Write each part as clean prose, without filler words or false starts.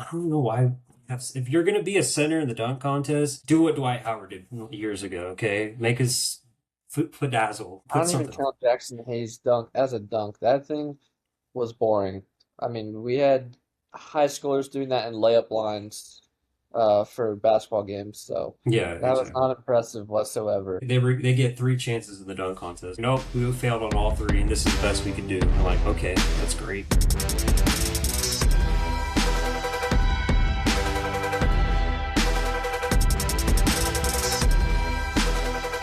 I don't know why. If you're gonna be a center in the dunk contest, do what Dwight Howard did years ago. Okay, make us dazzle. I Put don't even something. count Jackson Hayes' dunk as a dunk. That thing was boring. I mean, we had high schoolers doing that in layup lines for basketball games, so Yeah, that was exactly. not impressive whatsoever. They get three chances in the dunk contest. Nope, we failed on all three, and this is the best we could do. I'm like, okay, that's great.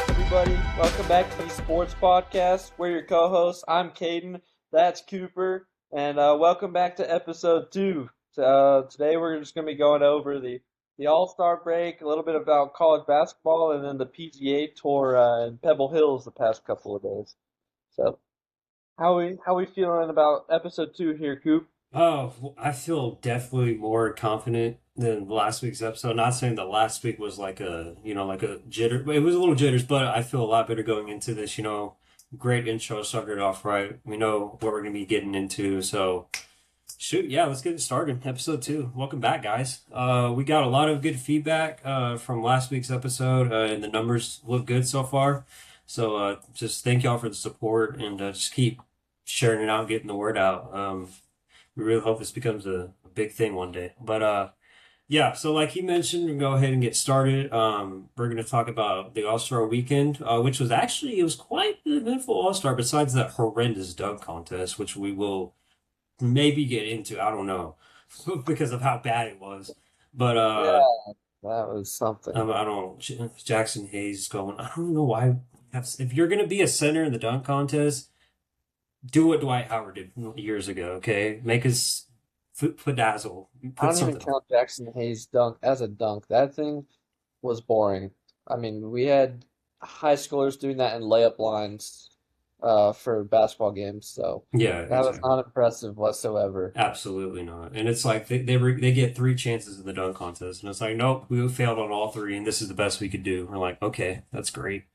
Everybody, welcome back to the Sports Podcast. We're your co-hosts. I'm Caden. That's Cooper, and welcome back to episode 2. Today we're just going to be going over the All-Star break, a little bit about college basketball, and then the PGA Tour in Pebble Hills the past couple of days. So, how we feeling about episode 2 here, Coop? Oh, well, I feel definitely more confident than last week's episode. Not saying that last week was like like a jitter. It was a little jitters, but I feel a lot better going into this. Great intro, started off right. We know what we're gonna be getting into. So, shoot, yeah, let's get it started. Episode 2. Welcome back, guys. We got a lot of good feedback from last week's episode, and the numbers look good so far. So, just thank y'all for the support, and just keep sharing it out, getting the word out. We really hope this becomes a big thing one day. But yeah, so like he mentioned, we can go ahead and get started. We're going to talk about the All-Star weekend, which was actually, it was quite an eventful All-Star besides that horrendous dunk contest, which we will maybe get into. I don't know because of how bad it was. But Yeah, that was something. I don't, Jackson Hayes going, I don't know why. If you're going to be a center in the dunk contest, do what Dwight Howard did years ago, okay? Make us dazzle. I Put don't even something. count Jackson Hayes' dunk as a dunk. That thing was boring. I mean, we had high schoolers doing that in layup lines for basketball games, so Yeah, that was exactly. not impressive whatsoever. Absolutely not. And it's like they get three chances in the dunk contest, and it's like, nope, we failed on all three, and this is the best we could do. We're like, okay, that's great.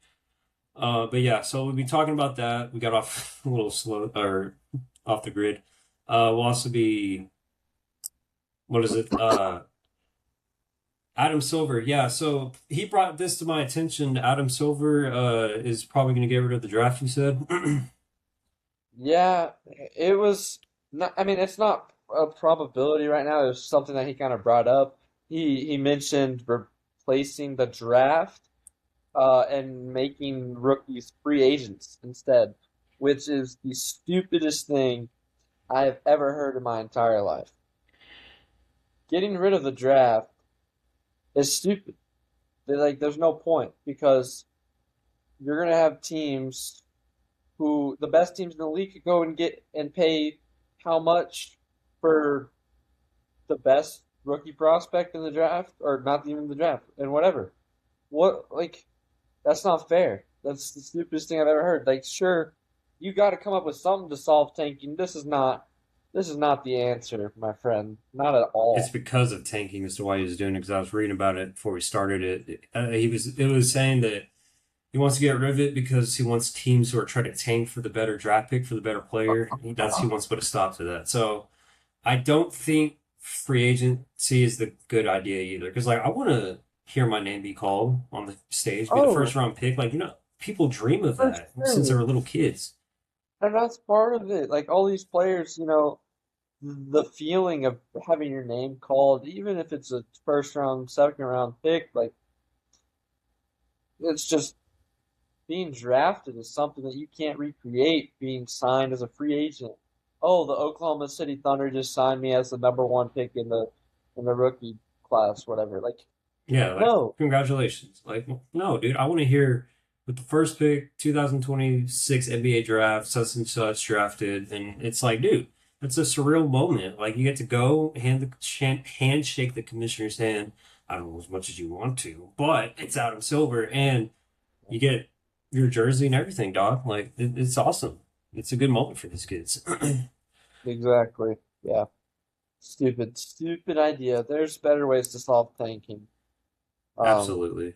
But yeah, so we'll be talking about that. We got off a little slow or off the grid. We'll also be what is it? Adam Silver. Yeah, so he brought this to my attention. Adam Silver is probably going to get rid of the draft. You said. Yeah, it was not, I mean, it's not a probability right now. It was something that he kind of brought up. He mentioned replacing the draft and making rookies free agents instead, which is the stupidest thing I have ever heard in my entire life. Getting rid of the draft is stupid. There's no point because you're gonna have teams who the best teams in the league could go and get and pay how much for the best rookie prospect in the draft, or not even the draft, and whatever. What like that's not fair. That's the stupidest thing I've ever heard. Like, sure, you got to come up with something to solve tanking. This is not the answer, my friend. Not at It's all. because of tanking as to why he was doing it. Because I was reading about it before we started it. It was saying that he wants to get rid of it because he wants teams who are trying to tank for the better draft pick for the better player. He wants to put a stop to that. So I don't think free agency is the good idea either. Because like I want to hear my name be called on the stage, be the Oh, first round pick. Like people dream of for that since they sure. were little kids. And that's part of it. Like all these players, the feeling of having your name called, even if it's a first round, second round pick, like it's just being drafted is something that you can't recreate being signed as a free agent. Oh, the Oklahoma City Thunder just signed me as the number one pick in the rookie class, whatever. Like, Yeah, like no. congratulations. Like no, dude, I want to hear with the first pick, 2026 NBA draft, such and such drafted, and it's like, dude, it's a surreal moment. Like you get to go handshake the commissioner's hand. I don't know as much as you want to, but it's Adam Silver, and you get your jersey and everything, dog. Like it's awesome. It's a good moment for these kids. Exactly. Yeah. Stupid, stupid idea. There's better ways to solve tanking. Um, Absolutely.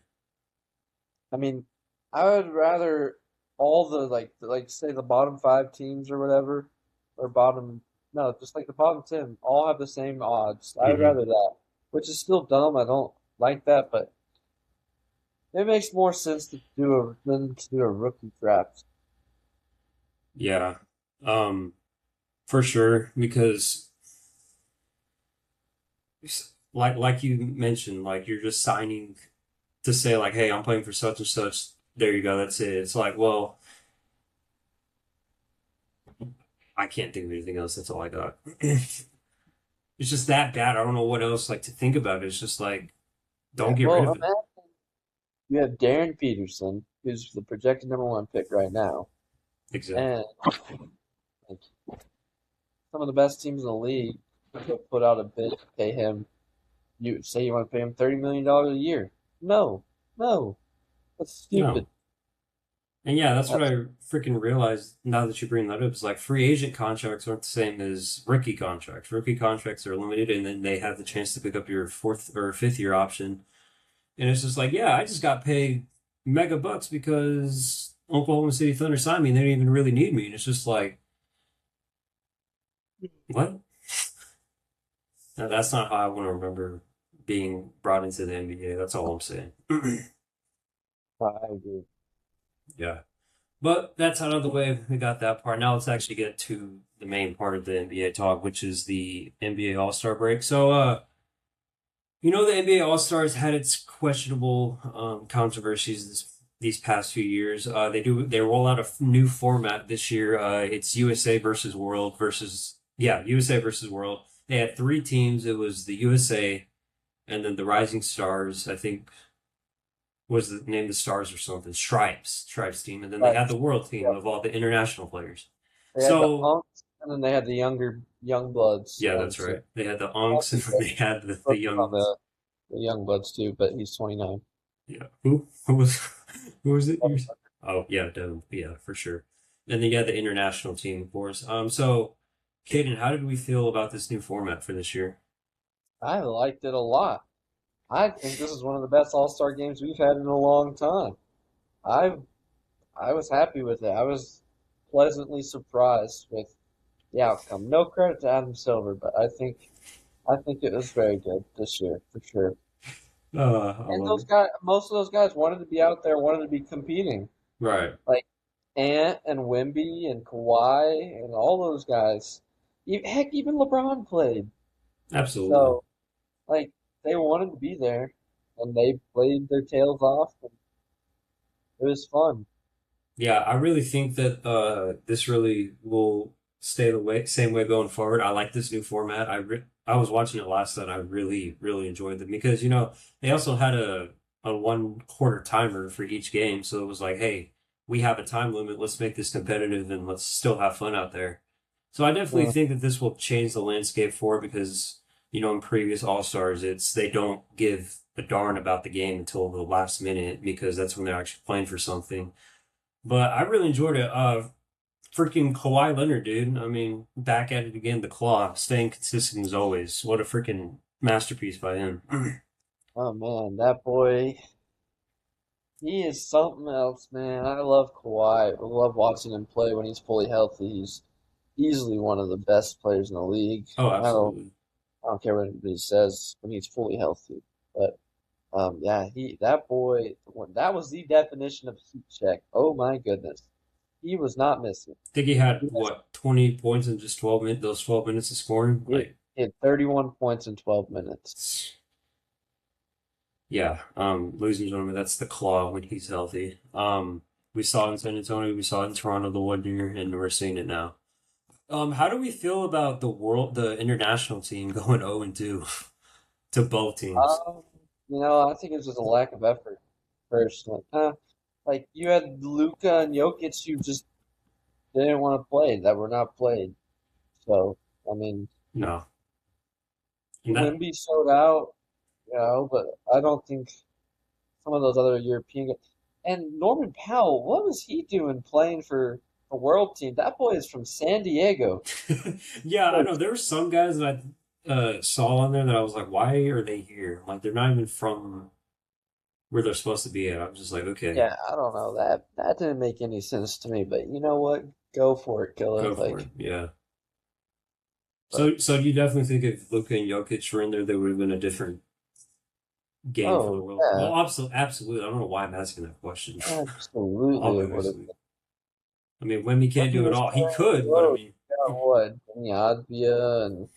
I mean, I would rather all the like say the bottom five teams or whatever, or bottom No, just like the bottom 10 all have the same odds. I would Hmm. rather that, which is still dumb. I don't like that, but it makes more sense to do a than to do a rookie draft. Yeah, for sure. Because like you mentioned, like you're just signing to say like, hey, I'm playing for such and such. There you go. That's it. It's like, well, I can't think of anything else. That's all I got. It's just that bad. I don't know what else like to think about. It's just like, Yeah. don't get rid Well, of it. imagine you have Darren Peterson, who's the projected number one pick right now, Exactly. and like, some of the best teams in the league could put out a bid to pay him. You say you want to pay him $30 million a year? No, no, that's stupid. No. And yeah, that's what That's I freaking realized now that you bring that up. Is like free agent contracts aren't the same as rookie contracts. Rookie contracts are limited, and then they have the chance to pick up your fourth or fifth year option. And it's just like, yeah, I just got paid mega bucks because Oklahoma City Thunder signed me, and they didn't even really need me. And it's just like, what? Now, that's not how I want to remember being brought into the NBA. That's all I'm saying. I agree. Yeah. But that's out of the way. We got that part. Now let's actually get to the main part of the NBA talk, which is the NBA All-Star break. So, the NBA All-Stars had its questionable controversies these past few years. They roll out a new format this year. It's USA versus World versus USA versus World. They had three teams. It was the USA and then the Rising Stars. I think was the name of the Stars or something. Stripes team, and then they Right. had the World team Yeah. of all the international players. They had the So Unks, and then they had the younger young bloods yeah, that's ones. right. They had the I'll Unks and be then they had the working young on ones. the young bloods too, but he's 29. Yeah. Who was who was it? Oh yeah, Devin. Yeah, for sure. And then you had the international team, of course. So Caden, how did we feel about this new format for this year? I liked it a lot. I think this is one of the best All-Star games we've had in a long time. I I was happy with it. I was pleasantly surprised with the outcome. No credit to Adam Silver, but I think it was very good this year for sure. I And love those it. guys, most of those guys wanted to be out there, wanted to be competing. Right. Like Ant and Wemby and Kawhi and all those guys. Heck, even LeBron played. Absolutely. So, like, they wanted to be there, and they played their tails off, and it was fun. Yeah, I really think that this really will stay the same way going forward. I like this new format. I was watching it last night. I really enjoyed them because they also had a 1 quarter timer for each game, so it was like, hey, we have a time limit. Let's make this competitive and let's still have fun out there. So I definitely Uh, think that this will change the landscape for it because in previous All-Stars, it's they don't give a darn about the game until the last minute because that's when they're actually playing for something. But I really enjoyed it. Freaking Kawhi Leonard, dude. I mean, back at it again, the claw, staying consistent as always. What a freaking masterpiece by him. oh man, that boy, he is something else, man. I love Kawhi. I love watching him play when he's fully healthy. He's easily one of the best players in the league. Oh, I don't, absolutely. I don't care what anybody says when he's fully healthy. But yeah, that boy, that was the definition of heat check. Oh my goodness, he was not missing. I think he had He was, what 20 points in just 12 minutes. Those 12 minutes of scoring, like, he had 31 points in 12 minutes. yeah. Ladies and gentlemen, that's the claw when he's healthy. We saw it in San Antonio, we saw it in Toronto the 1 year, and we're seeing it now. How do we feel about the international team going 0-2 to both teams? Um, I think it was just a lack of effort personally. Like you had Luka and Jokic who just didn't want to play, that were not played. So, I mean, No. And that Wemby showed out, but I don't think some of those other European guys. And Norman Powell, what was he doing playing for the world team? That boy is from San Diego. Yeah, I Like, know there were some guys that I saw on there that I was like, why are they here? Like they're not even from where they're supposed to be at. I'm just like, okay, yeah, I don't know. That didn't make any sense to me, but you know what? Go for it, Killer. go for Like it. Yeah. But So you definitely think if Luka and Jokic were in there, they would have been a different game for the oh world? yeah, Well, absolutely. I don't know why I'm asking that question. absolutely it would have Obviously. I mean, Wemby when can't he do it was all. He playing on the could, but I road. mean, You got what? Jimmy Advia and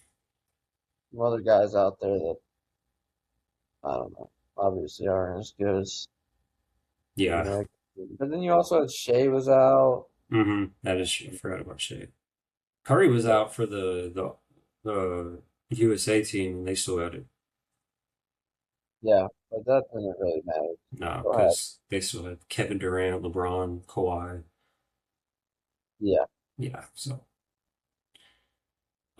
some other guys out there that I don't know, obviously aren't as good as you yeah. know. But then you also had Shea was out. That is true. I forgot about Shea. Curry was Yeah, out for the USA team, and they still had it. yeah, but that didn't really matter. No, Go ahead. because they still had Kevin Durant, LeBron, Kawhi. Yeah. Yeah, so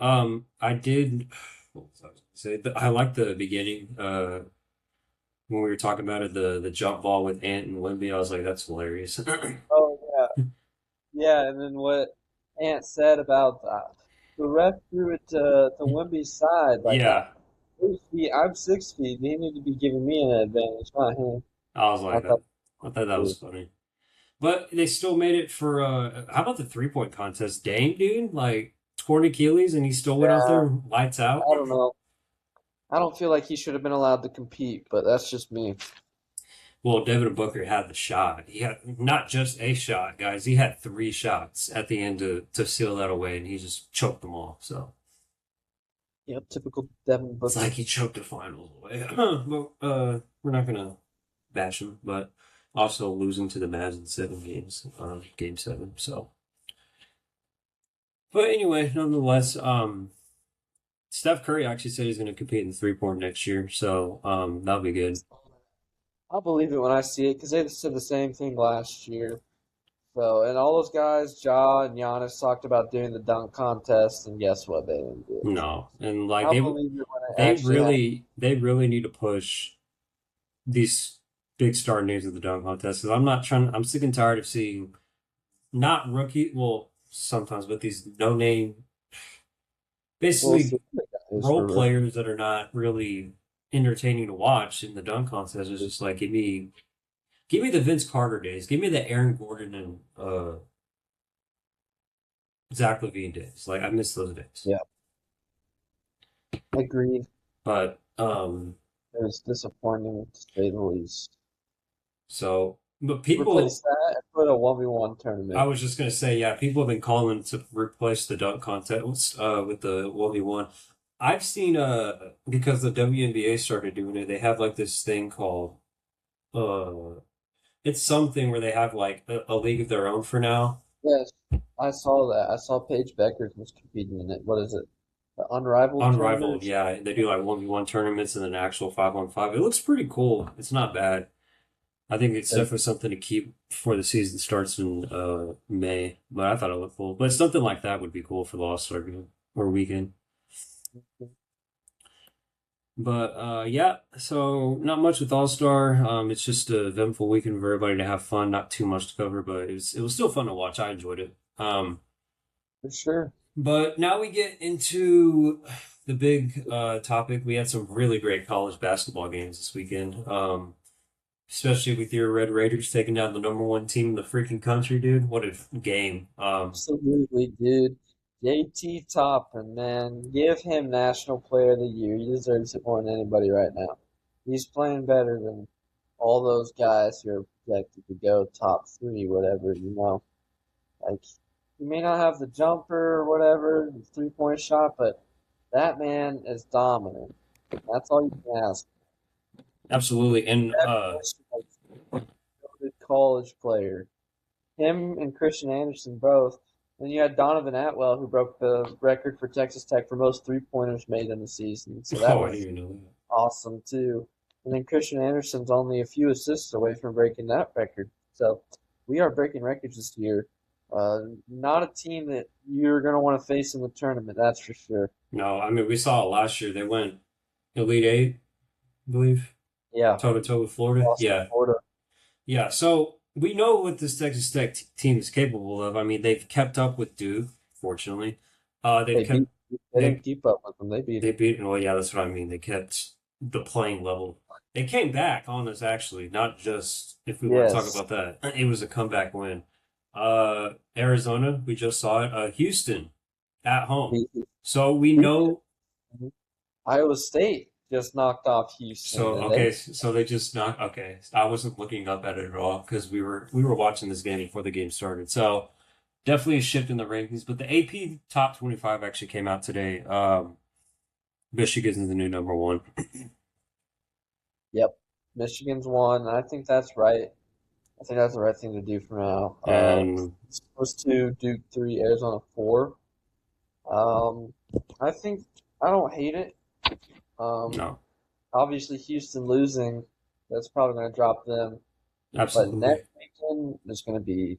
I did. What was I gonna say? I like the beginning. When we were talking about it, the jump ball with Ant and Wemby, I was like, that's hilarious. Oh yeah, yeah. And then what Ant said about the ref threw it to Wemby's side. Like Yeah, 8 feet, I'm 6 feet. They need to be giving me an advantage, not him. I was I like that. thought, I thought that was dude, funny. But they still made it for how about the 3-point contest? Dame, dude, like torn Achilles and he still went out yeah, there lights out. I don't know. I don't feel like he should have been allowed to compete, but that's just me. Well, Devin Booker had the shot. He had not just a shot, guys. He had three shots at the end to seal that away, and he just choked them all. So Yep, typical Devin it's like Booker. he choked the finals away. But we're not gonna bash him, but also losing to the Mavs in 7 games, game seven. So, but anyway, nonetheless, Steph Curry actually said he's going to compete in 3-point next year, so that'll be good. I'll believe it when I see it because they said the same thing last year. So, and all those guys, Ja and Giannis, talked about doing the dunk contest, and guess what? They didn't do it. No, and like I'll believe it when it they actually happens. really need to push these big star names of the dunk contest because I'm not trying. I'm sick and tired of seeing not rookie, well sometimes, but these no name, We'll see basically what the guys role for real. players that are not really entertaining to watch in the dunk contest. Is just like give me the Vince Carter days, give me the Aaron Gordon and Zach LaVine days. Like I miss those days. Yeah, agreed. But It was disappointing to say the least. but Replace people, that and put a 1v1 I tournament. was just gonna say, yeah, people have been calling to replace the dunk contest with the 1v1. I've seen because the WNBA started doing it, they have like this thing called uh it's something where they have like a league of their own for now. Yes, I saw that. I saw Paige Beckers was competing in it. What is it? The Unrivaled Unrivaled, tournament? yeah. They do like 1v1 tournaments and then actual 5-on-5. It looks pretty cool. It's not bad. I think it's definitely something to keep before the season starts in May. But I thought it looked cool. But something like that would be cool for the All-Star game or weekend. But yeah, so not much with All-Star. It's just a eventful weekend for everybody to have fun. Not too much to cover, but it was still fun to watch. I enjoyed it. For sure. But now we get into the big topic. We had some really great college basketball games this weekend. Especially with your Red Raiders taking down the number one team in the freaking country, dude. What a game. Absolutely, dude. JT Toppin, man, give him National Player of the Year. He deserves it more than anybody right now. He's playing better than all those guys who are projected to go top three, whatever, you know. Like, he may not have the jumper or whatever, the 3-point shot, but that man is dominant. That's all you can ask. Absolutely. And Good college player. Him and Christian Anderson both. Then you had Donovan Atwell, who broke the record for Texas Tech for most 3-pointers made in the season. So that oh, I didn't was even know that. awesome too. And then Christian Anderson's only a few assists away from breaking that record. So we are breaking records this year. Not a team that you're going to want to face in the tournament, that's for sure. No, I mean we saw it last year. They went Elite Eight, I believe, Yeah, toe to toe with Florida. lost to Yeah, Florida. yeah. So we know what this Texas Tech team is capable of. I mean, they've kept up with Duke, fortunately. They've They kept beat. They they didn't keep up with them. They beat they them. beat. Well, yeah, that's what I mean. They kept the playing level. They came back on us actually, not just if we want to talk Yes. about that. It was a comeback win. Arizona, we just saw it. Houston. at home. He, So we he, know. Iowa State just knocked off Houston, So and they okay, so they just not okay. I wasn't looking up at it at all because we were watching this game before the game started. So definitely a shift in the rankings. But the AP top 25 actually came out today. Michigan's the new number one, yep, Michigan's won. And I think that's right. I think that's the right thing to do for now. and Was two, Duke three, Arizona four. Um, I think I don't hate it. Um, no, Obviously Houston losing, that's probably going to drop them. But absolutely. next weekend is going to be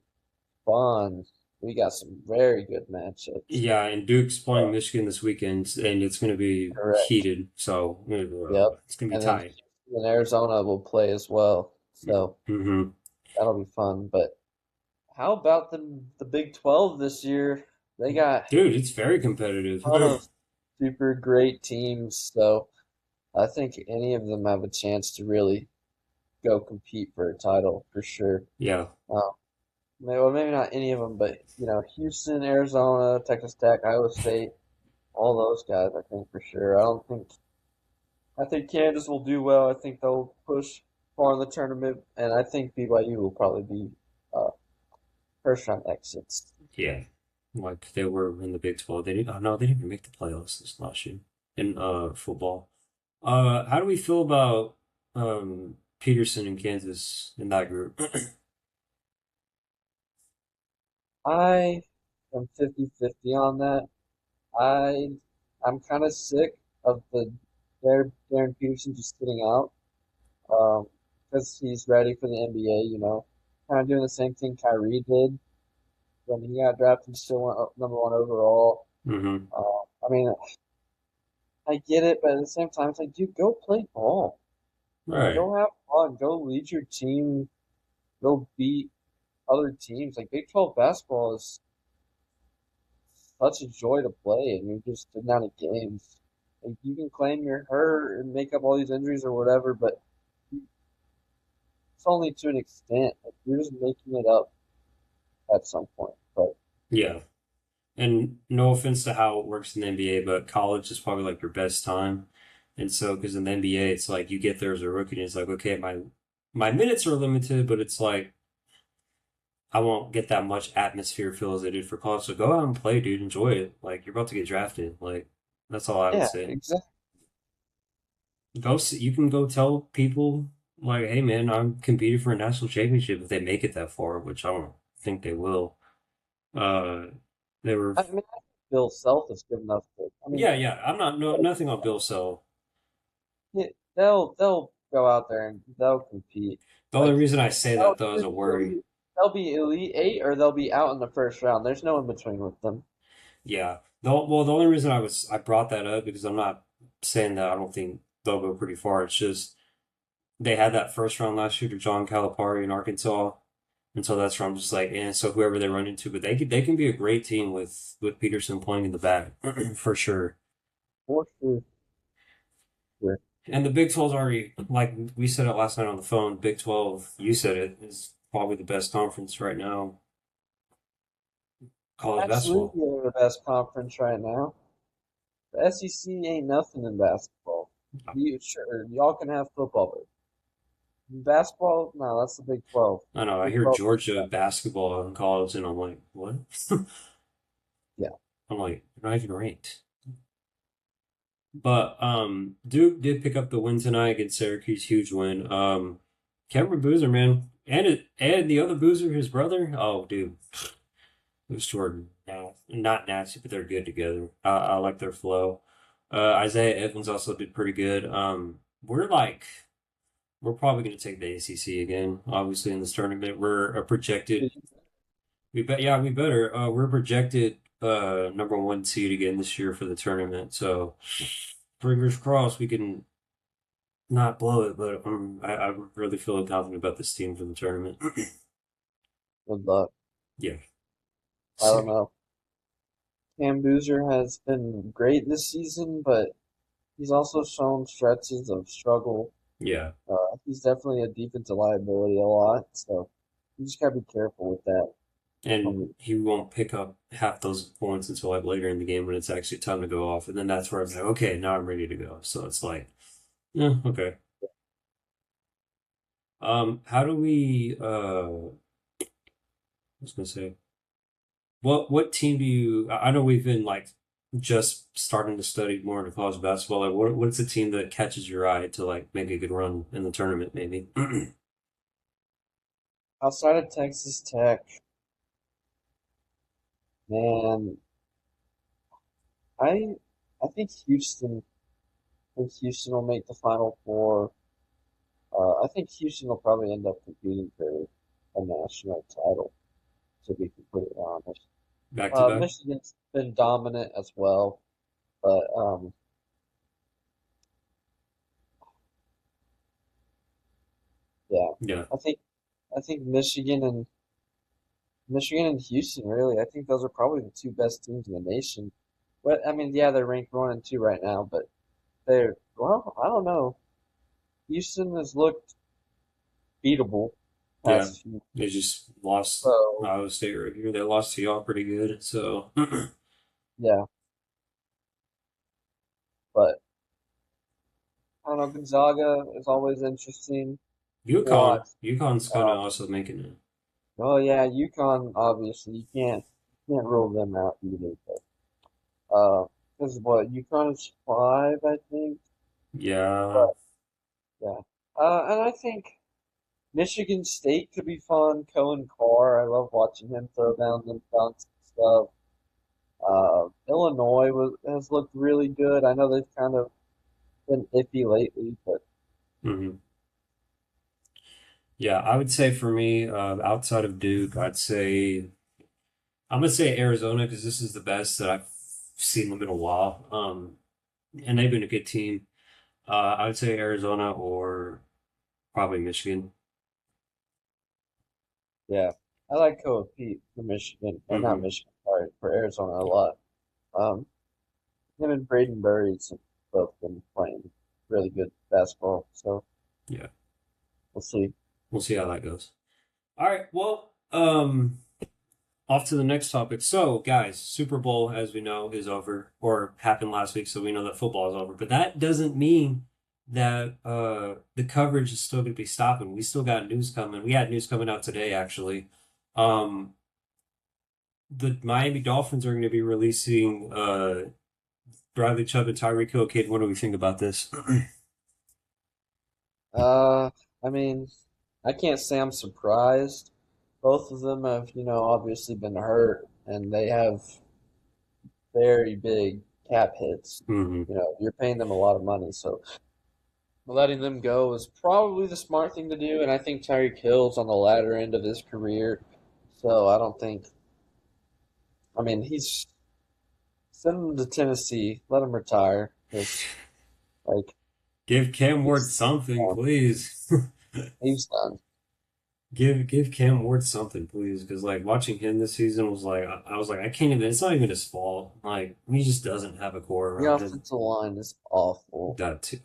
fun. We got some very good matchups. Yeah, and Duke's playing Uh, Michigan this weekend, and it's going to be Correct. heated. So Yep. it's going to be And then tight. Houston and Arizona will play as well. So Hmm. that'll be fun. But how about the Big 12 this year? They got Dude, it's very competitive. a ton of super great teams. So I think any of them have a chance to really go compete for a title for sure. Yeah, Um, well, maybe not any of them, but Houston, Arizona, Texas Tech, Iowa State, all those guys, I think for sure. I think Kansas will do well. I think they'll push far in the tournament, and I think BYU will probably be uh, first round exits. yeah. Like they were in the Big 12. They didn't. Oh no, they didn't even make the playoffs this last year in football. How do we feel about Peterson and Kansas in that group? I am 50-50 on that. I I'm kind of sick of the Darren Peterson just sitting out because he's ready for the NBA. Kind of doing the same thing Kyrie did when he got drafted, and still went number one overall. Hmm. I mean, I get it, but at the same time, it's like, dude, go play ball. Like, Right. go have fun. Go lead your team. Go beat other teams. Like, Big 12 basketball is such a joy to play, and you're just sitting out of games. Like, you can claim you're hurt and make up all these injuries or whatever, but it's only to an extent. Like, you're just making it up at some point. But Yeah. And no offense to how it works in the NBA, but college is probably like your best time. And so, because in the NBA, it's like you get there as a rookie, and it's like, okay, my minutes are limited, but it's like I won't get that much atmosphere feel as I did for college. So go out and play, dude. Enjoy it. Like you're about to get drafted. Like that's all I would yeah, say. exactly. Go see, you can go tell people like, hey man, I'm competing for a national championship if they make it that far, which I don't think they will. Uh, they were, I mean, I think Bill Self is good enough to. I mean, yeah, yeah. I'm not no nothing on Bill Self. they'll go out there and they'll compete. The only Like reason I say they'll that though is either a be worry. they'll be elite eight or they'll be out in the first round. There's no in between with them. Yeah. The only reason I brought that up because I'm not saying that I don't think they'll go pretty far. It's just they had that first round last year to John Calipari in Arkansas. And so that's where I'm just like, and so whoever they run into, but they can be a great team with Peterson playing in the back for sure. For sure. Sure. And the Big 12's already like we said it last night on the phone. Big 12, you said it is probably the best conference right now, college basketball. Absolutely, they're the best conference right now. The SEC ain't nothing in basketball. You sure y'all can have football, but in basketball, no, that's the Big 12. I know I Big hear 12 is Georgia basketball in college, and I'm like, what? yeah. I'm like, they're not even ranked. But Duke did pick up the win tonight against Syracuse, huge win. Cameron Boozer, man, and the other Boozer, his brother. Oh, dude, who's Jordan? No, not nasty, but they're good together. I like their flow. Isaiah Evans also did pretty good. We're probably going to take the ACC again. Obviously, in this tournament, we're a projected. We bet, yeah, we better. We're projected number one seed again this year for the tournament. So fingers crossed we can not blow it, but I really feel confident about this team for the tournament. Good luck. Yeah. I don't Sick. know. Cam Boozer has been great this season, but he's also shown stretches of struggle. Yeah. He's definitely a defensive liability a lot, so you just gotta be careful with that. And Um, he won't pick up half those points until like later in the game when it's actually time to go off. And then that's where I'm like, okay, now I'm ready to go. So it's like, yeah, okay. How do we I was gonna say, what team do you I know we've been like just starting to study more into college basketball. Like what's a team that catches your eye to like make a good run in the tournament maybe? Outside of Texas Tech, man, I I think Houston. I think Houston will make the Final Four. I think Houston will probably end up competing for a national title, to be completely honest. Back to back? Michigan's been dominant as well, but yeah, Yeah. I think I think Michigan and Houston really. I think those are probably the two best teams in the nation. But I mean, yeah, they're ranked 1 and 2 right now, but they're well, I don't know. Houston has looked beatable Yeah. past few. They just lost So Iowa State right here. They lost to y'all pretty good. So yeah, but I don't know. Gonzaga is always interesting to watch. UConn's kind Uh, of also making it. oh yeah, UConn obviously you can't rule them out either. But because what UConn is 5, I think. Yeah. But yeah, and I think Michigan State could be fun. Cohen Carr, I love watching him throw down them dunks and stuff. Illinois has looked really good. I know they've kind of been iffy lately, but Hmm. Yeah, I would say for me, outside of Duke, I'm gonna say Arizona because this is the best that I've seen them in a while. And they've been a good team. I would say Arizona or probably Michigan. yeah, I like Coach Pete for Michigan, or not Hmm. Michigan, sorry, for Arizona a lot. Um, him and Braden Burries have both been playing really good basketball, so Yeah, we'll see. we'll see how that goes. All right, well, off to the next topic. So, guys, Super Bowl, as we know, is over or happened last week, so we know that football is over. But that doesn't mean that the coverage is still going to be stopping. We still got news coming. We had news coming out today, actually. Um, the Miami Dolphins are going to be releasing Bradley Chubb and Tyreek Hill. Kate, what do we think about this? Uh, I mean, I can't say I'm surprised. Both of them have, obviously been hurt, and they have very big cap hits. Hmm. You're paying them a lot of money, so letting them go is probably the smart thing to do. And I think Tyreek Hill's on the latter end of his career, so I don't think. I mean, send him to Tennessee, let him retire, because like Give Cam Ward he's something, done. please. He's done. Give Cam Ward something, please, because like watching him this season was like I was like I can't even. It's not even his fault. Like he just doesn't have a core The around him. offensive line is awful, That too.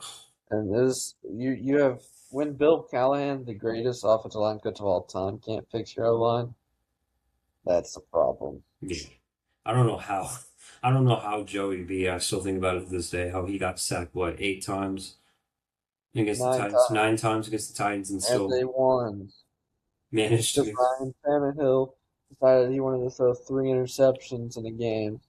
and this you have when Bill Callahan, the greatest offensive line coach of all time, can't fix your O line. That's a problem. Yeah, I don't know how. I don't know how Joey B. I still think about it to this day. How he got sacked what 8 times against the Nine Titans, times, 9 times against the Titans, and and still they won managed because to. Ryan Tannehill decided he wanted to throw 3 interceptions in a game.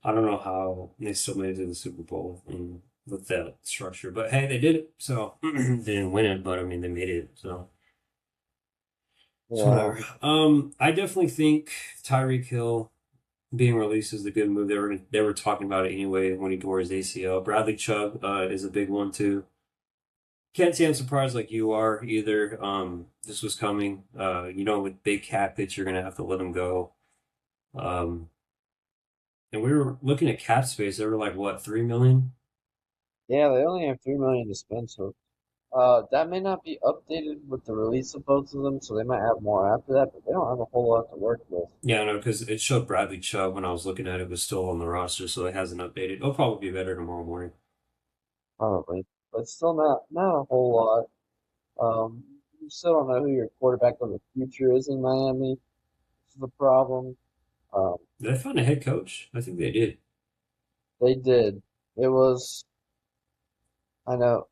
I don't know how they still made it to the Super Bowl and with that structure, but hey, they did it. So they didn't win it, but I mean they made it. So Yeah, whatever. I definitely think Tyreek Hill being released is a good move. They were talking about it anyway when he tore his ACL. Bradley Chubb is a big one too. Can't say I'm surprised like you are either. This was coming. With big cap hits, you're gonna have to let him go. Um, and we were looking at cap space. They were like what 3 million? yeah, they only have 3 million to spend, so that may not be updated with the release of both of them, so they might have more after that, but they don't have a whole lot to work with, Yeah, no, because it showed Bradley Chubb when I was looking at it was still on the roster, so it hasn't updated. It'll probably be better tomorrow morning. probably, but still not a whole lot. You still don't know who your quarterback of the future is in Miami. is a problem. Um, Did they find a head coach? I think they did. they did. It was, I know,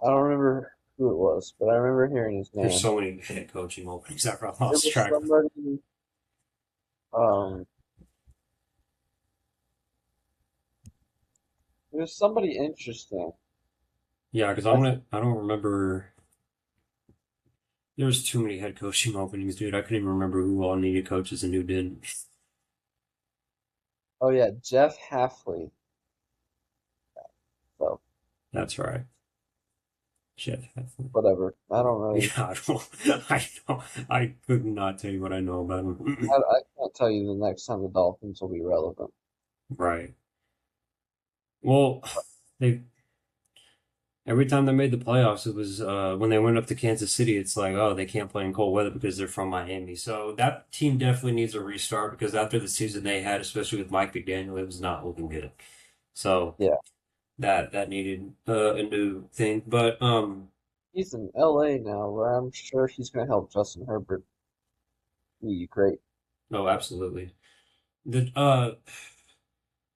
I don't remember who it was, but I remember hearing his There's name. so many head coaching openings. I It lost was track. somebody, um, it was somebody interesting. Yeah, because I, I don't remember. There was too many head coaching openings, dude. I couldn't even remember who all needed coaches and who didn't. oh yeah, Jeff Halfley. So That's right. Shit. whatever. I don't Yeah, really, I don't, I could not tell you what I know about him. I can't tell you the next time the Dolphins will be relevant. Right. Well, they every time they made the playoffs, it was when they went up to Kansas City. It's like, oh, they can't play in cold weather because they're from Miami. So that team definitely needs a restart because after the season they had, especially with Mike McDaniel, it was not looking good. So Yeah, that needed a new thing. But he's in LA now, where I'm sure he's going to help Justin Herbert be great. no, absolutely. The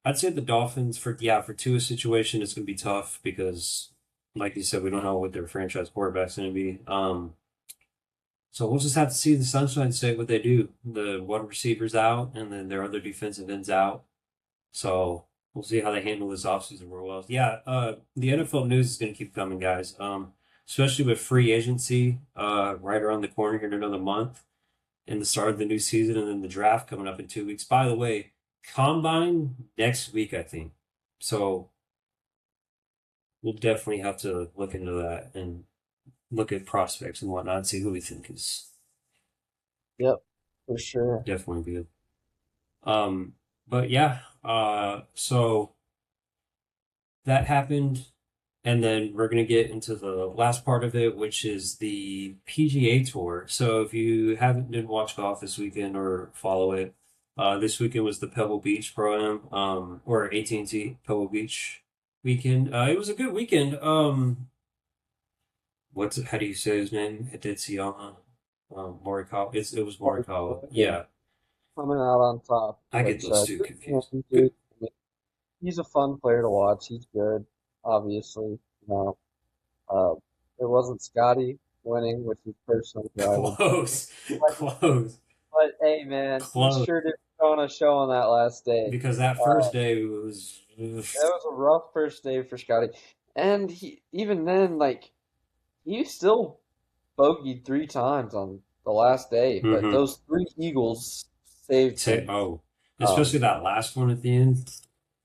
I'd say the Dolphins for Tua's situation it's gonna be tough because, like you said, we don't know what their franchise quarterback's gonna be. So we'll just have to see the Sunshine State what they do. The one receiver's out, and then their other defensive end's out. So we'll see how they handle this offseason real well. Yeah, the NFL news is gonna keep coming, guys. Especially with free agency, right around the corner here in another month and the start of the new season and then the draft coming up in 2 weeks. By the way, combine next week, I think. So we'll definitely have to look into that and look at prospects and whatnot, and see who we think is Yep, for sure. definitely good. Um, but yeah, so that happened. And then we're going to get into the last part of it, which is the PGA Tour. So if you haven't did watch golf this weekend or follow it, this weekend was the Pebble Beach Pro-Am, or AT&T Pebble Beach weekend. It was a good weekend. How do you say his name? Hidetsiyama, Morikawa. It was Morikawa. Yeah, Yeah, coming out on top, I get which those two good for confused. him, Good. dude. I mean, he's a fun player to watch. He's good, obviously. know, uh, it wasn't Scotty winning, which is personally who I would. Close, But, close, but hey, man, he close. sure did put on a show on that last day. Because that Uh, first day was. that was a rough first day for Scotty, and he even then, like he still bogeyed 3 times on the last day, but Mm-hmm. those 3 eagles saved Say, him. oh, Um, especially that last one at the end.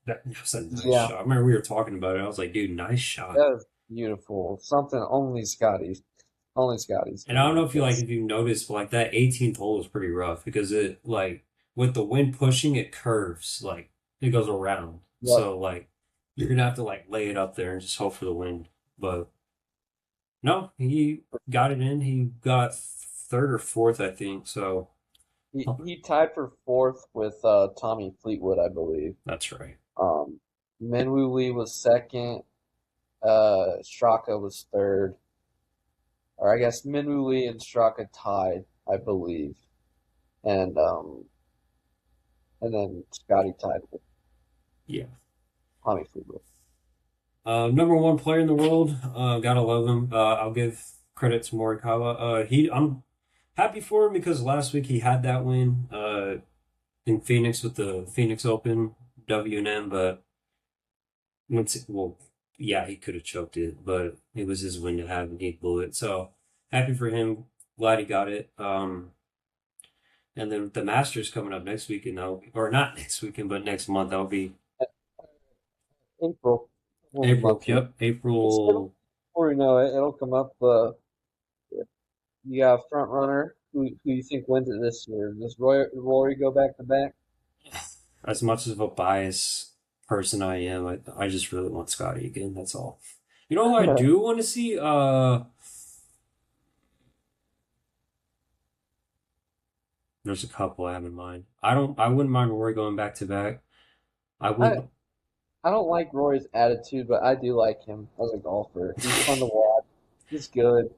That was a nice yeah, shot. I remember we were talking about it. I was like, dude, nice shot. that was beautiful. Something only Scotty's And I can don't know make if this. you noticed, but like that 18th hole was pretty rough because it like with the wind pushing, it curves like it goes around. Yep. So like you're gonna have to like lay it up there and just hope for the wind. But no, he got it in. He got third or fourth, I think. So He tied for fourth with Tommy Fleetwood, I believe. that's right. Um, Minwoo Lee was second. Straka was third. Or I guess Minwoo Lee and Straka tied, I believe. And then Scotty tied with Yeah. Tommy Fleetwood. Number one player in the world. Gotta love him. I'll give credit to Morikawa. I'm happy for him because last week he had that win in Phoenix with the Phoenix Open W&M, but well, yeah, he could have choked it, but it was his win to have and he blew it. So happy for him. Glad he got it. And then the Masters coming up next weekend, or not next weekend, but next month. That'll be April, couple of April. months away. Yep, April. Before we know it, it'll come up. You got a front runner. Who you think wins it this year? Does Rory go back to back? As much of a bias person I am, I just really want Scotty again. That's all. You know who I do want to see? There's a couple I have in mind. I wouldn't mind Rory going back to back. I I wouldn't. I don't like Rory's attitude, but I do like him as a golfer. He's fun to watch. He's good.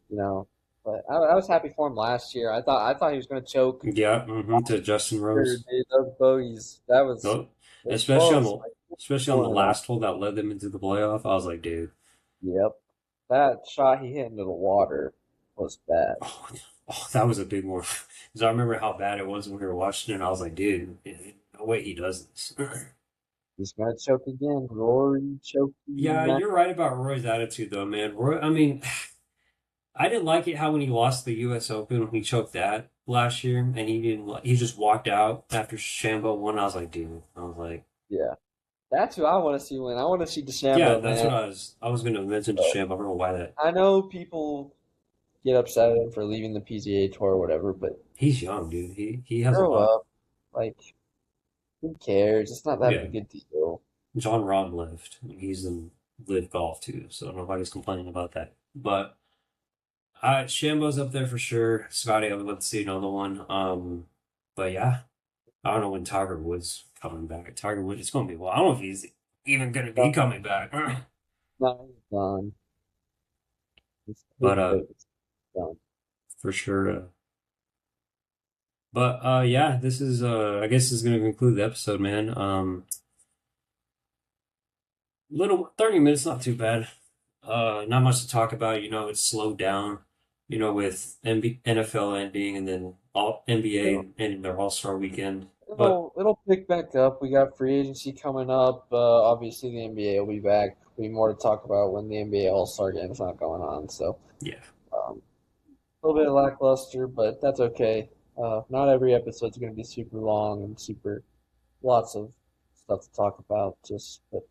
You know, But I was happy for him last year. I thought he was going to choke. Yeah, to Justin Dude, Rose. those bogeys, that was Oh, it was especially on close. the Like especially on the pulling it off. last hole that led them into the playoff. I was like, dude, Yep, that shot he hit into the water was bad. oh, that was a big one. Because I remember how bad it was when we were watching it. And I was like, dude, no way he does this. He's going to choke again. Rory choking. Yeah, you're right about Roy's attitude, though, man. Roy, I mean, I didn't like it how when he lost the U.S. Open when he choked that last year, and he didn't. He just walked out after Shambo won. I was like, dude, I was like, Yeah, that's who I want to see win. I want to see yeah, DeChambeau, that's man. what I was going to mention to Shambo. I don't know why that. I know people get upset at him for leaving the PGA Tour or whatever, but He's young, dude. He has a grow lot. up. Like, who cares? It's not that Yeah, big a deal. John Rahm left. He's in live golf too, so nobody's complaining about that. But Shambo's up there for sure. Scotty, I would love to see another one. But yeah, I don't know when Tiger Woods coming back. Tiger Woods, it's gonna be well. I don't know if he's even gonna be No, coming back. no, he's done. His But career's done. for sure. But yeah, this is I guess this is gonna conclude the episode, man. Little 30 minutes, not too bad. Not much to talk about. It's slowed down. With NFL ending and then all NBA It'll, ending their All Star weekend. But it'll pick back up. We got free agency coming up. Obviously, the NBA will be back. Be more to talk about when the NBA All-Star game's not going on. So, yeah, um, a little bit lackluster, but that's okay. Not every episode's going to be super long and super lots of stuff to talk about. Just, but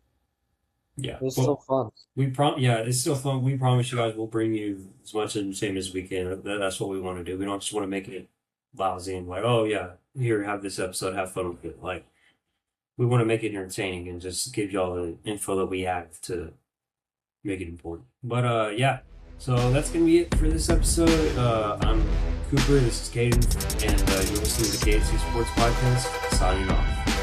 yeah. it's still Well, fun. yeah, it's still fun. We promise you guys we'll bring you as much entertainment as we can. That's what we want to do. We don't just want to make it lousy and like, oh yeah, here, have this episode, have fun with it. Like, we want to make it entertaining and just give y'all the info that we have to make it important. But yeah, so that's gonna be it for this episode. I'm Cooper. This is Caden, and you're listening to the KC Sports Podcast. Signing off.